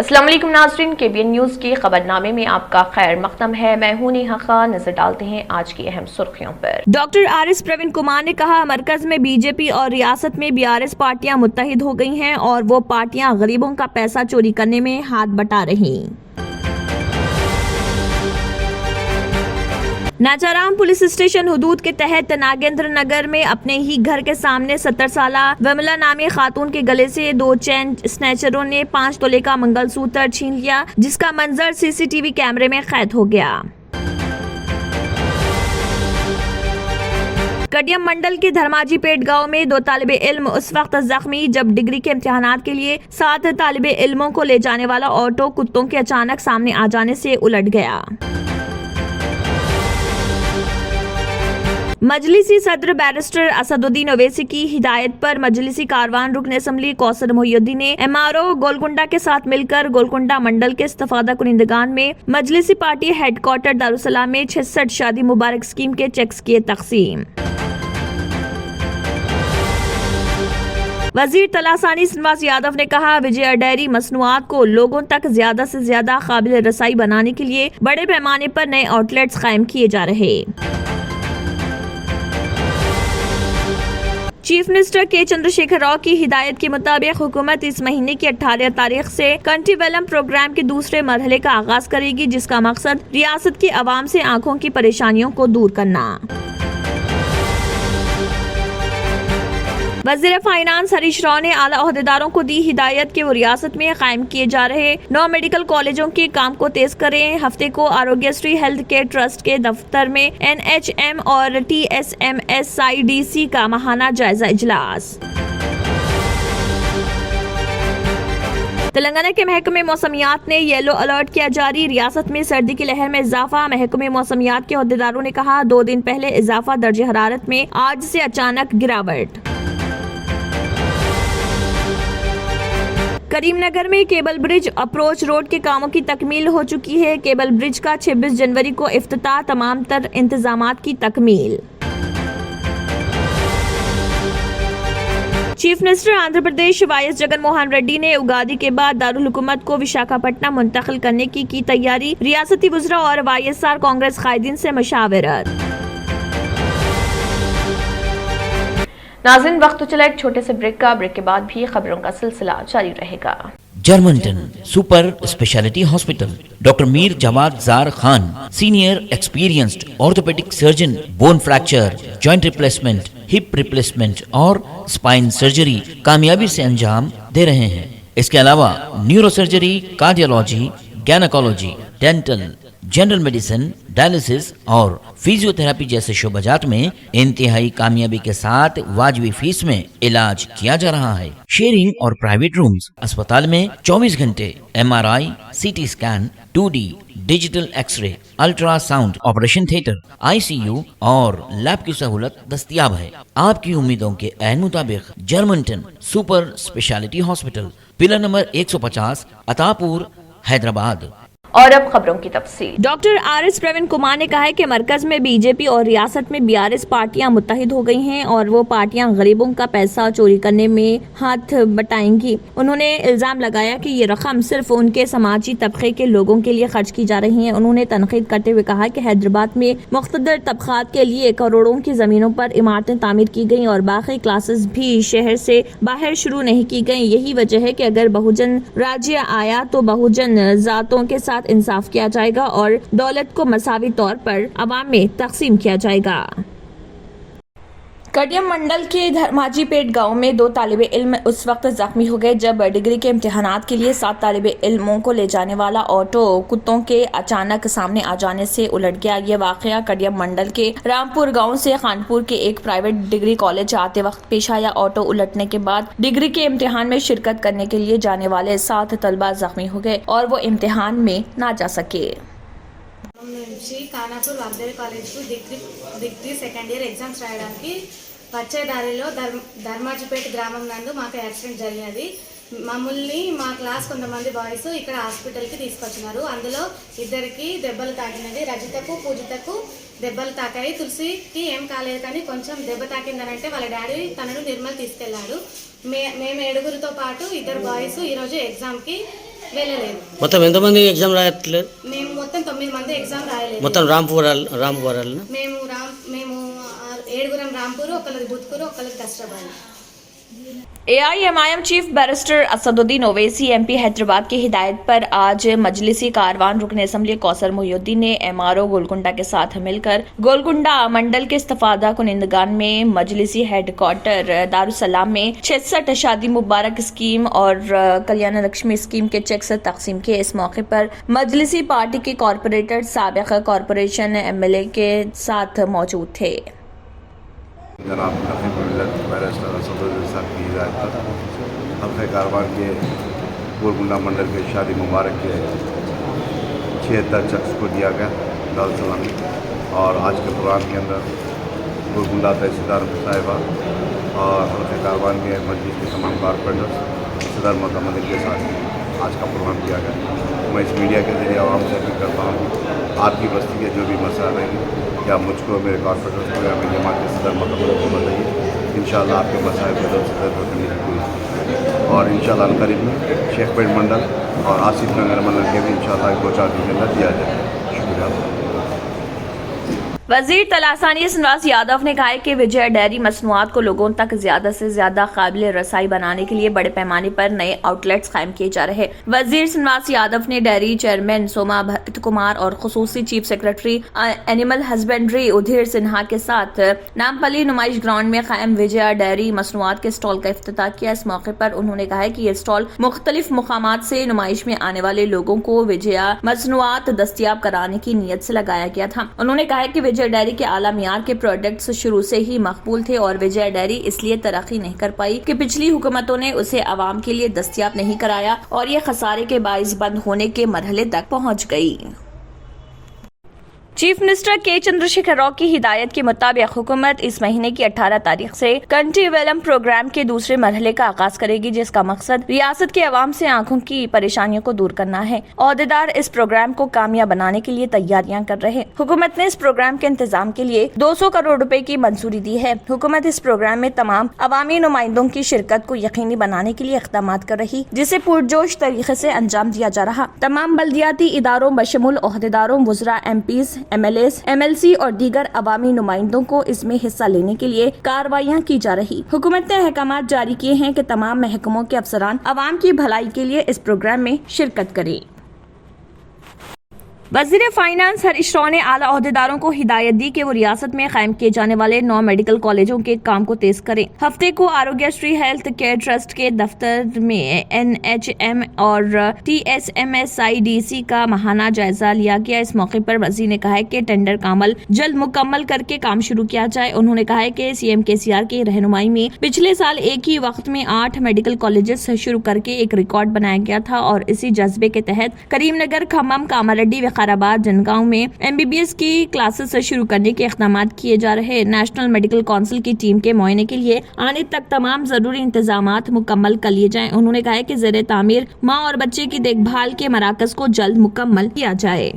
अस्सलाम वालेकुम नाज़रीन, KBN न्यूज़ के खबरनामे में आपका खैर मक़दम है। मैं हूं नेहा खान। नजर डालते हैं आज की अहम सुर्खियों पर। डॉक्टर RS प्रवीण कुमार ने कहा, मरकज में बीजेपी और रियासत में BRS पार्टियां मुत्तहिद हो गई हैं और वो पार्टियां गरीबों का पैसा चोरी करने में हाथ बटा रही। नाचाराम पुलिस स्टेशन हुदूद के तहत नागेंद्र नगर में अपने ही घर के सामने 70 साला विमला नामी खातून के गले से 2 चैन स्नैचरों ने 5 तोले का मंगलसूत्र छीन लिया, जिसका मंजर CCTV कैमरे में कैद हो गया। कडियम मंडल के धर्माजी पेट गांव में 2 तालिबे इल्म उस वक्त जख्मी जब डिग्री के इम्तिहानात के लिए 7 तालिबे इल्मों को ले जाने वाला ऑटो कुत्तों के अचानक सामने आ जाने से उलट गया। मजलिसी सदर बैरिस्टर असदुद्दीन ओवैसी की हिदायत पर मजलिसी कारवान रुकन असम्बली कौसर मोहिउद्दीन ने MRO गोलकुंडा के साथ मिलकर गोलकुंडा मंडल के इस्तिफादा कुनिंदगान में मजलिसी पार्टी हेडक्वार्टर दारुसलाम में 66 शादी मुबारक स्कीम के चेक्स किए तकसीम। वजीर तलासानी श्रीनिवास यादव ने कहा, विजय डेयरी मसनूआत को लोगों तक ज्यादा से ज्यादा काबिल रसाई बनाने के लिए बड़े पैमाने पर नए आउटलेट्स कायम किए जा रहे। चीफ मिनिस्टर के चंद्रशेखर राव की हिदायत के मुताबिक हुकूमत इस महीने की 18 तारीख से कंट्रीवेलम प्रोग्राम के दूसरे मरहले का आगाज करेगी, जिसका मकसद रियासत की आवाम से आंखों की परेशानियों को दूर करना। वज़ीर फाइनेंस हरीश राव ने आला ओहदेदारों को दी हिदायत कि वो रियासत में कायम किए जा रहे 9 मेडिकल कॉलेजों के काम को तेज करें। हफ्ते को आरोग्यश्री हेल्थ केयर ट्रस्ट के दफ्तर में NHM और TSMSIDC का माहाना जायजा इजलास। तेलंगाना के महकमे मौसमियात ने येलो अलर्ट किया जारी, रियासत में सर्दी की लहर में इजाफा। महकमे मौसमियात के ओहदेदारों ने कहा, 2 दिन पहले इजाफा दर्जे हरारत में, आज से अचानक गिरावट। करीमनगर में केबल ब्रिज अप्रोच रोड के कामों की तकमील हो चुकी है। केबल ब्रिज का 26 जनवरी को इफ्तिताह, तमाम तर इंतजामात की तकमील। Chief minister Andhra Pradesh YS Jagan Mohan Reddy ने उगादी के बाद दारुल हुकूमत को विशाखापट्टनम मुंतकिल करने की तैयारी। रियासती वुज़रा और YSR कांग्रेस कायदीन से मशावरत। नाज़रीन, वक्त तो चला एक छोटे से ब्रेक का। ब्रेक के बाद भी खबरों का सिलसिला जारी रहेगा। Germanten super speciality hospital, doctor Mir Jawad Jar Khan, senior experienced orthopaedic surgeon, bone fracture, joint replacement, hip replacement और स्पाइन सर्जरी कामयाबी से अंजाम दे रहे हैं। इसके अलावा neuro surgery, cardiology, gynaecology, dental, general medicine, dialysis और फिजियोथेरेपी जैसे शोबाजात में इंतहाई कामयाबी के साथ वाजबी फीस में इलाज किया जा रहा है। शेयरिंग और प्राइवेट रूम्स, अस्पताल में 24 घंटे MRI, CT scan, 2D digital x-ray, ultrasound, operation theatre, ICU और लैब की सहूलत दस्तयाब है। आपकी उम्मीदों के ऐन मुताबिक Germanten super speciality hospital, pillar number 150, Attapur, Hyderabad. और अब खबरों की तफसील। डॉक्टर RS प्रवीण कुमार ने कहा है कि मरकज में बीजेपी और रियासत में BRS पार्टियां मुत्तहिद हो गई हैं और वो पार्टियां गरीबों का पैसा चोरी करने में हाथ बटाएंगी। उन्होंने इल्जाम लगाया कि ये रकम सिर्फ उनके समाजी तबके के लोगों के लिए खर्च की जा रही है। उन्होंने तनकीद करते हुए कहा कि हैदराबाद में मुख्तदर तबकात के लिए करोड़ों की जमीनों पर इमारतें तामीर की गई और बाकी क्लासेस भी शहर से बाहर शुरू नहीं की गई। यही वजह है कि अगर बहुजन राज्य आया तो बहुजन जातों के साथ इंसाफ किया जाएगा और दौलत को मसावी तौर पर अवाम में तकसीम किया जाएगा। कडियम मंडल के धर्माजी पेट गांव में 2 तालिबे इल्म उस वक्त जख्मी हो गए जब डिग्री के इम्तिहानात के लिए 7 तालिबे इल्मों को ले जाने वाला ऑटो कुत्तों के अचानक सामने आ जाने से उलट गया। ये वाकया कडियम मंडल के रामपुर गांव से खानपुर के एक प्राइवेट डिग्री कॉलेज आते वक्त पेश आया। ऑटो उलटने के बाद डिग्री के इम्तिहान में शिरकत करने के लिए जाने वाले 7 तलबा जख्मी हो गए और वो इम्तिहान में ना जा सके। నుంచి కానాపూర్ వాగ్దేవి కాలేజ్కు డిగ్రీ సెకండ్ ఇయర్ ఎగ్జామ్స్ రాయడానికి వచ్చే దారిలో ధర్మాజిపేట గ్రామం నందు మాకు యాక్సిడెంట్ జరిగినది। మమ్మల్ని మా క్లాస్ కొంతమంది బాయ్స్ ఇక్కడ హాస్పిటల్కి తీసుకొచ్చినారు। అందులో ఇద్దరికి దెబ్బలు తాకినది, రజితకు పూజితకు దెబ్బలు తాకాయి। తులసికి ఏం కాలేదు కానీ కొంచెం దెబ్బ తాకిందనంటే వాళ్ళ డాడీ తనను నిర్మల్ తీసుకెళ్లాడు। మేము 7గురితో పాటు 2 బాయ్స్ ఈరోజు ఎగ్జామ్కి వెళ్ళలేదు. మొత్తం ఎంతమంది ఎగ్జామ్ రాయట్లేదు? మేము మొత్తం 9 మంది ఎగ్జామ్ రాయలేదు. మొత్తం రాంపురాలు మేము 7 రాంపూర్, ఒకళ్ళది బుత్కూరు, ఒకళ్ళది కష్టపడి. AIMIM chief barrister Asaduddin Owaisi MP Hyderabad की हिदायत पर आज मजलिसी कारवान रुकन असम्बली कौसर मोहिउद्दीन ने MRO गोलकुंडा के साथ मिलकर गोलकुंडा मंडल के इस्तिफादा कुनिंदगान में मजलिसी हेडक्वार्टर दारुसलाम में 66 शादी मुबारक स्कीम और कल्याण लक्ष्मी स्कीम के चेक्स तकसीम किए। इस मौके पर मजलिसी पार्टी के कॉरपोरेटर साबिक कॉरपोरेशन MLA के साथ मौजूद थे। जनाब बैरिस्टर असदुद्दीन साहब की हिदायत पर हल्के कारवान के गोलकुंडा मंडल के शादी मुबारक के 76 चक्स को दिया गया दारुसलाम में। और आज के प्रोग्राम के अंदर गोलकुंडा तहसीलदार साहिबा और हल्के कारवान के मस्जिद के तमाम कारपोरेटर्स सदर मतमदिन के साथ आज का प्रोग्राम किया गया। मैं इस मीडिया के जरिए आवाम से अपील करता हूँ, आपकी बस्ती के जो भी मसला रहेंगे या मुझको, मेरे कॉर्पोरेटर्स को या मेरी जमात के सदर मतमदिन को बताइए। इंशाअल्लाह आपके मसाइल को जल्द से जल्द करने की कोशिश करेंगे। और इंशाअल्लाह करीब में शेखपेट मंडल और आसिफ नगर मंडल के भी इंशाअल्लाह 2-4 दिन के अंदर दिया जाएगा। शुक्रिया। वजीर तलासानी श्रीनिवास यादव ने कहा है कि विजय डेयरी मसनूआत को लोगों तक ज्यादा से ज्यादा काबिल रसाई बनाने के लिए बड़े पैमाने पर नए आउटलेट्स कायम किए जा रहे हैं। वजीर श्रीनिवास यादव ने डेयरी चेयरमैन सोमा भरत कुमार और खुसूसी chief secretary animal husbandry Udhir Sinha के साथ नामपल्ली नुमाइश ग्राउंड में कायम विजय डेयरी मसनूआत के स्टॉल का इफ्तिताह किया। इस मौके पर उन्होंने कहा है कि ये स्टॉल मुख्तलिफ मुकामात से नुमाइश में आने वाले लोगों को विजया मसनूआत दस्तियाब कराने की नीयत से लगाया गया था। उन्होंने कहा है कि विजय डेयरी के आला मियार के प्रोडक्ट्स शुरू से ही मकबूल थे और विजय डेयरी इसलिए तरक्की नहीं कर पाई कि पिछली हुकूमतों ने उसे आवाम के लिए दस्तियाब नहीं कराया और ये खसारे के बाइस बंद होने के मरहले तक पहुंच गई। चीफ मिनिस्टर के चंद्रशेखर राव की हिदायत के मुताबिक हुकूमत इस महीने की 18 तारीख से कंटीवेलम प्रोग्राम के दूसरे मरहले का आगाज करेगी, जिसका मकसद रियासत के अवाम से आंखों की परेशानियों को दूर करना है। ओहदेदार इस प्रोग्राम को कामयाब बनाने के लिए तैयारियां कर रहे हैं। हुकूमत ने इस प्रोग्राम के इंतजाम के लिए 200 करोड़ रुपए की मंजूरी दी है। हुकूमत इस प्रोग्राम में तमाम अवामी नुमाइंदों की शिरकत को यकीनी बनाने के लिए इक़दाम कर रही, जिसे पुरजोश तरीके से अंजाम दिया जा रहा। तमाम बल्दियाती इदारों बशमूल ओहदेदारों, वुज़रा, MPs, MLAs, MLC और दीगर अवामी नुमाइंदों को इसमें हिस्सा लेने के लिए कार्रवाइयाँ की जा रही। हुकूमत ने अहकामात जारी किए हैं कि तमाम महकमों के अफसरान अवाम की भलाई के लिए इस प्रोग्राम में शिरकत करें। वज़ीर फाइनेंस हरीश राव ने आला ओहदेदारों को हिदायत दी कि वो रियासत में कायम किए जाने वाले 9 मेडिकल कॉलेजों के काम को तेज करें। हफ्ते को आरोग्यश्री हेल्थ केयर ट्रस्ट के दफ्तर में NHM और TSMSIDC का माहाना जायजा लिया गया। इस मौके पर वज़ीर ने कहा है कि टेंडर का अमल जल्द मुकम्मल करके काम शुरू किया जाए। उन्होंने कहा है कि CM KCR की रहनुमाई में पिछले साल एक ही वक्त में 8 मेडिकल कॉलेजेस शुरू करके एक रिकॉर्ड बनाया गया था और इसी जज्बे के तहत करीमनगर, खम्मम, कामारेड्डी, विकाराबाद, जनगांव में MBBS की क्लासेस शुरू करने के इक़दाम किए जा रहे। नेशनल मेडिकल काउंसिल की टीम के मुआयने के लिए आने तक तमाम जरूरी इंतजामात मुकम्मल कर लिए जाएं। उन्होंने कहा है कि ज़ेरे तामीर माँ और बच्चे की देखभाल के मराकज को जल्द मुकम्मल किया जाए।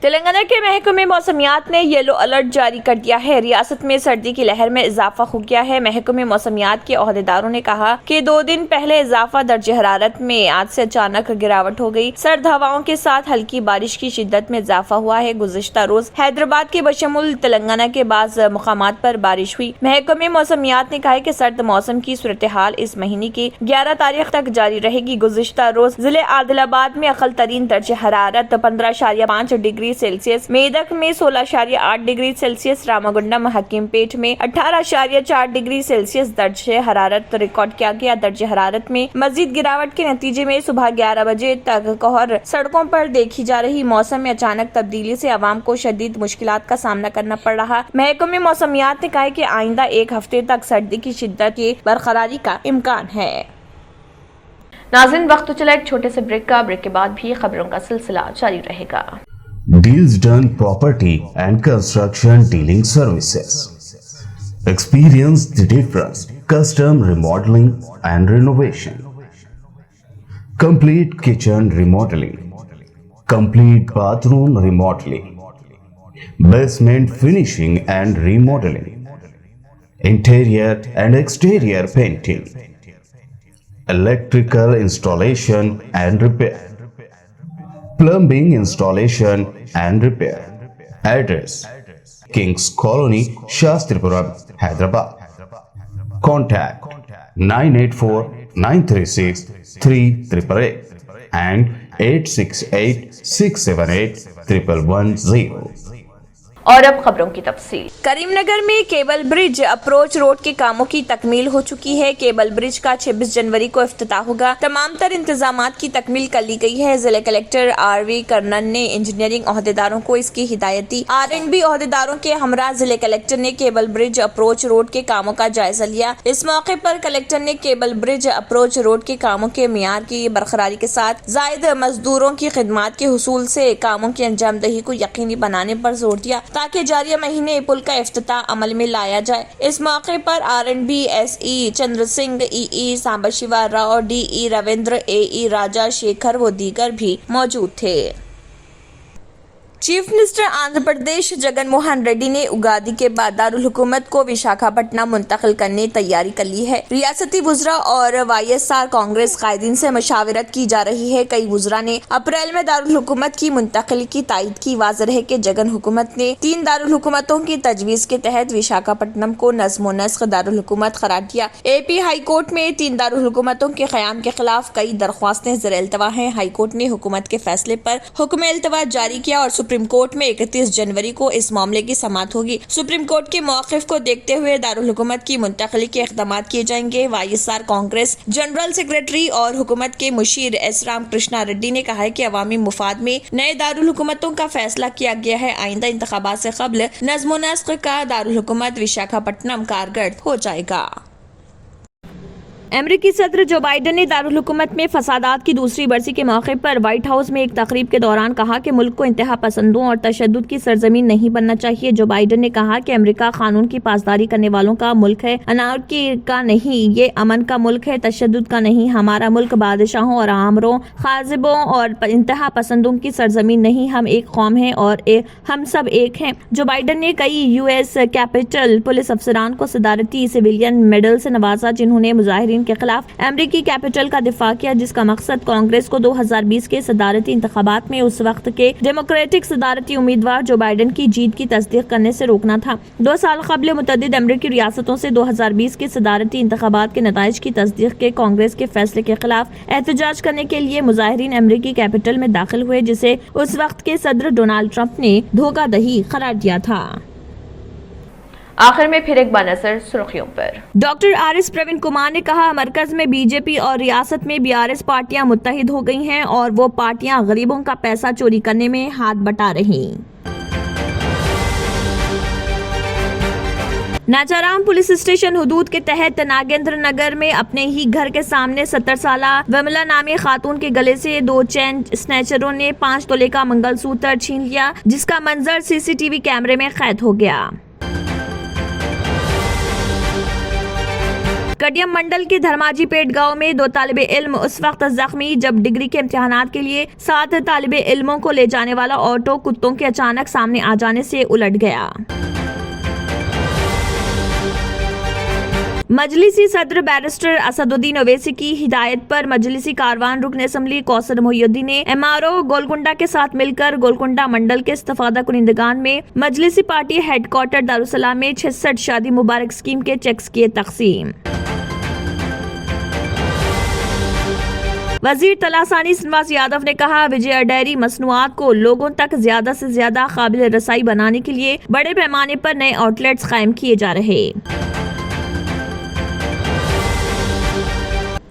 तेलंगाना के महकमे मौसमियात ने येलो अलर्ट जारी कर दिया है। रियासत में सर्दी की लहर में इजाफा हो गया है। महकमे मौसमियात के ओहदेदारों ने कहा कि 2 दिन पहले इजाफा दर्जे हरारत में आज से अचानक गिरावट हो गई। सर्द हवाओं के साथ हल्की बारिश की शिद्दत में इजाफा हुआ है। गुज़िश्ता रोज हैदराबाद के बशमुल तेलंगाना के बाज़ मुकामात पर बारिश हुई। महकमे मौसमियात ने कहा है कि सर्द मौसम की सूरत हाल इस महीने की 11 तारीख तक जारी रहेगी। गुज़िश्ता रोज जिले आदिलाबाद में अक़ल तरीन दर्जे हरारत 15.5 डिग्री सेल्सियस, मेदक में 16.8 डिग्री सेल्सियस, रामागुंडम, हकीमपेट में 18.4 डिग्री सेल्सियस दर्जे हरारत रिकॉर्ड किया गया। दर्जे हरारत में मजीद गिरावट के नतीजे में सुबह 11 बजे तक कहर सड़कों पर देखी जा रही। मौसम में अचानक तब्दीली से आवाम को शदीद मुश्किलात का सामना करना पड़ रहा। महकमे मौसमियात ने कहा कि आइंदा 1 हफ्ते तक सर्दी की शिद्दत की बरकरारी का इम्कान है। नाज़रीन, वक्त तो चला एक छोटे से ब्रेक का। ब्रेक के बाद भी खबरों का सिलसिला जारी रहेगा। Deals Done Property and Construction Dealing Services. Experience the difference. Custom remodeling and renovation. Complete kitchen remodeling. Complete bathroom remodeling. Basement finishing and remodeling. Interior and exterior painting. electrical installation and repair, plumbing installation and repair. Address: Kings Colony, Shastripuram, Hyderabad. Contact 984-936-3888 and 868-678-1110. और अब खबरों की तफसील। करीमनगर में cable bridge approach road के कामों की तकमील हो चुकी है। केबल ब्रिज का 26 जनवरी को इफ्तिताह होगा। तमाम तर इंतजामात की तकमील कर ली गई है। जिला कलेक्टर आरवी कर्नन ने इंजीनियरिंग ओहदेदारों को इसकी हिदायत दी। आरएंडबी ओहदेदारों के हमरा जिले कलेक्टर ने केबल ब्रिज अप्रोच रोड के कामों का जायजा लिया। इस मौके पर कलेक्टर ने केबल ब्रिज अप्रोच रोड के कामों के मियार की बरकरारी के साथ जायद मजदूरों की खिदमात के हुसूल से कामों की अंजामदही को यकीनी बनाने पर जोर दिया ताकि जारिया महीने पुल का इफ्तिताह अमल में लाया जाए। इस मौके पर R&B SE Chandra Singh, EE सांबशिवा Rao, DE Ravindra, एई राजा शेखर व दीगर भी मौजूद थे। चीफ मिनिस्टर आंध्र प्रदेश जगन मोहन रेड्डी ने उगादी के बाद दारुल हुकूमत को विशाखापट्टनम मुंतकिल करने तैयारी कर ली है। रियासती वुज़रा और वाईएसआर कांग्रेस कायदीन से मशावरत की जा रही है। कई वुज़रा ने अप्रैल में दारुल हुकूमत की मुंतकिली की तायद की। वाज़ेह है कि जगन हुकूमत ने 3 दारुल हुकूमतों की तजवीज़ के तहत विशाखापट्टनम को नज़्म नस्ख दारुल हुकूमत करार दिया। एपी हाई कोर्ट में 3 दारुल हुकूमतों के क़याम के खिलाफ कई दरख्वास्तें ज़ेर इल्तवा हैं। हाई कोर्ट ने हुकूमत के फैसले पर हुक्म इल्तवा जारी किया और सुप्रीम कोर्ट में 31 जनवरी को इस मामले की समाअत होगी। सुप्रीम कोर्ट के मौक़िफ़ को देखते हुए दारुल हुकूमत की मुंतकिली के इक़दामात किए जाएंगे। वाईएसआर कांग्रेस जनरल सेक्रेटरी और हुकूमत के मुशीर एस राम कृष्णा रेड्डी ने कहा है कि अवामी मुफाद में नए दारुल हुकूमतों का फैसला किया गया है। आइंदा इंतखाबात से क़ब्ल नज़्म नस्ख का दारुल हुकूमत विशाखापट्टनम कारगर हो जाएगा। अमेरिकी सदर जो बाइडन ने दारुल हुकूमत में फसादात की दूसरी बरसी के मौके पर व्हाइट हाउस में एक तकरीब के दौरान कहा कि मुल्क को इंतहा पसंदों और तशद्दुद की सरजमीन नहीं बनना चाहिए। जो बाइडन ने कहा कि अमेरिका कानून की पासदारी करने वालों का मुल्क है, अनारकी का नहीं। ये अमन का मुल्क है, तशद्दुद का नहीं। हमारा मुल्क बादशाहों और आमरों, खाजिबों और इंतहा पसंदों की सरजमीन नहीं। हम एक कौम हैं और हम सब एक हैं। जो बाइडन ने कई यूएस कैपिटल पुलिस अफसरान को सदारती सिविलियन मेडल से नवाजा जिन्होंने मुजाहिरीन के खिलाफ अमेरिकी कैपिटल का दिफा किया, जिसका मकसद कांग्रेस को 2020 के सदारती इंतखाबात में उस वक्त के डेमोक्रेटिक सदारती उम्मीदवार जो बाइडन की जीत की तस्दीक करने से रोकना था। 2 साल कबल मुतअद्दिद अमेरिकी रियासतों से 2020 के सदारती इंतखाबात के नताइज की तस्दीक के कांग्रेस के फैसले के खिलाफ एहतजाज करने के लिए मुजाहिरीन अमेरिकी कैपिटल में दाखिल हुए, जिसे उस वक्त के सदर डोनाल्ड ट्रंप ने धोखाधड़ी करार दिया था। आखिर में फिर एक बार नजर सुर्खियों पर। Doctor R S. प्रवीण कुमार ने कहा, मरकज में बीजेपी और रियासत में बीआरएस पार्टियां मुत्तहिद हो गई हैं और वो पार्टियां गरीबों का पैसा चोरी करने में हाथ बटा रही। नाचाराम पुलिस स्टेशन हुदूद के तहत नागेंद्र नगर में अपने ही घर के सामने 70 साला विमला नामी खातून के गले से 2 चेन स्नैचरों ने 5 तोले का मंगलसूत्र छीन लिया, जिसका मंजर सीसीटीवी कैमरे में कैद हो गया। कडियम मंडल के धर्माजीपेट गांव में 2 तालिबे इल्म उस वक्त जख्मी जब डिग्री के इम्तिहानात के लिए 7 तालिबे इल्मों को ले जाने वाला ऑटो कुत्तों के अचानक सामने आ जाने से उलट गया। मजलिसी सदर बैरिस्टर असदुद्दीन ओवैसी की हिदायत पर मजलिसी कारवान रुकन असम्बली कौसर मोहिउद्दीन ने एमआरओ गोलकुंडा के साथ मिलकर गोलकुंडा मंडल के इस्तिफादा कुनिंदगान में मजलिसी पार्टी हेडक्वार्टर दारुसलाम में 66 शादी मुबारक स्कीम के चेक्स किए तकसीम। वजीर तलासानी श्रीनिवास यादव ने कहा, विजय डेयरी मसनूआत को लोगों तक ज्यादा से ज्यादा काबिल रसाई बनाने के लिए बड़े पैमाने पर नए आउटलेट्स कायम किए जा रहे।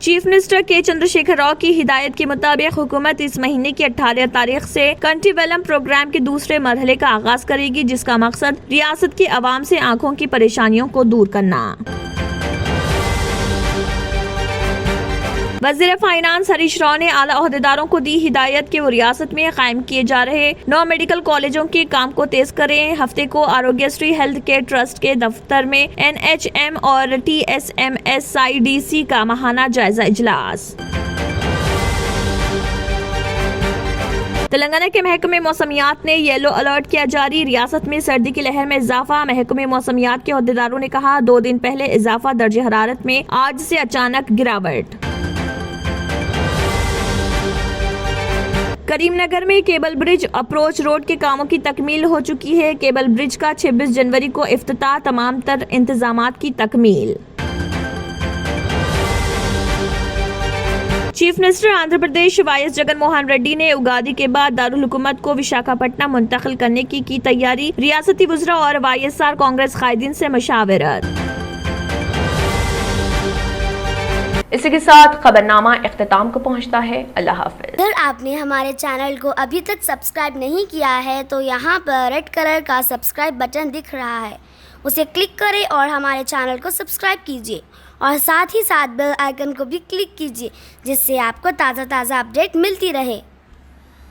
चीफ मिनिस्टर के चंद्रशेखर राव की हिदायत के मुताबिक हुकूमत इस महीने की 18 तारीख से कंट्रीवेलम प्रोग्राम के दूसरे मरहले का आगाज करेगी, जिसका मकसद रियासत की आवाम से आंखों की परेशानियों को दूर करना। वज़ीर फाइनेंस हरीश राव ने आला ओहदेदारों को दी हिदायत कि वो रियासत में कायम किए जा रहे 9 मेडिकल कॉलेजों के काम को तेज करें। हफ्ते को आरोग्यश्री हेल्थ केयर ट्रस्ट के दफ्तर में NHM और TSMSIDC का माहाना जायजा इजलास। तेलंगाना के महकमे मौसमियात ने येलो अलर्ट किया जारी, रियासत में सर्दी की लहर में इजाफा। महकमे मौसमियात के ओहदेदारों ने कहा, 2 दिन पहले इजाफा दर्जे हरारत में आज से अचानक गिरावट। करीम नगर में केबल ब्रिज अप्रोच रोड के कामों की तकमील हो चुकी है। केबल ब्रिज का 26 जनवरी को इफ्तिताह, तमाम तर इंतजामात की तकमील। Chief minister Andhra Pradesh YS Jagan Mohan Reddy ने उगादी के बाद दारुल हुकूमत को विशाखापट्टनम मुंतकिल करने की तैयारी। रियासती वज़रा और वाईएसआर कांग्रेस कायदीन से मशावरत। इसी के साथ खबरनामा इख्तिताम को पहुंचता है। अल्लाह हाफ़िज़। अगर आपने हमारे चैनल को अभी तक सब्सक्राइब नहीं किया है तो यहाँ पर रेड कलर का सब्सक्राइब बटन दिख रहा है, उसे क्लिक करें और हमारे चैनल को सब्सक्राइब कीजिए और साथ ही साथ बेल आइकन को भी क्लिक कीजिए, जिससे आपको ताज़ा अपडेट मिलती रहे।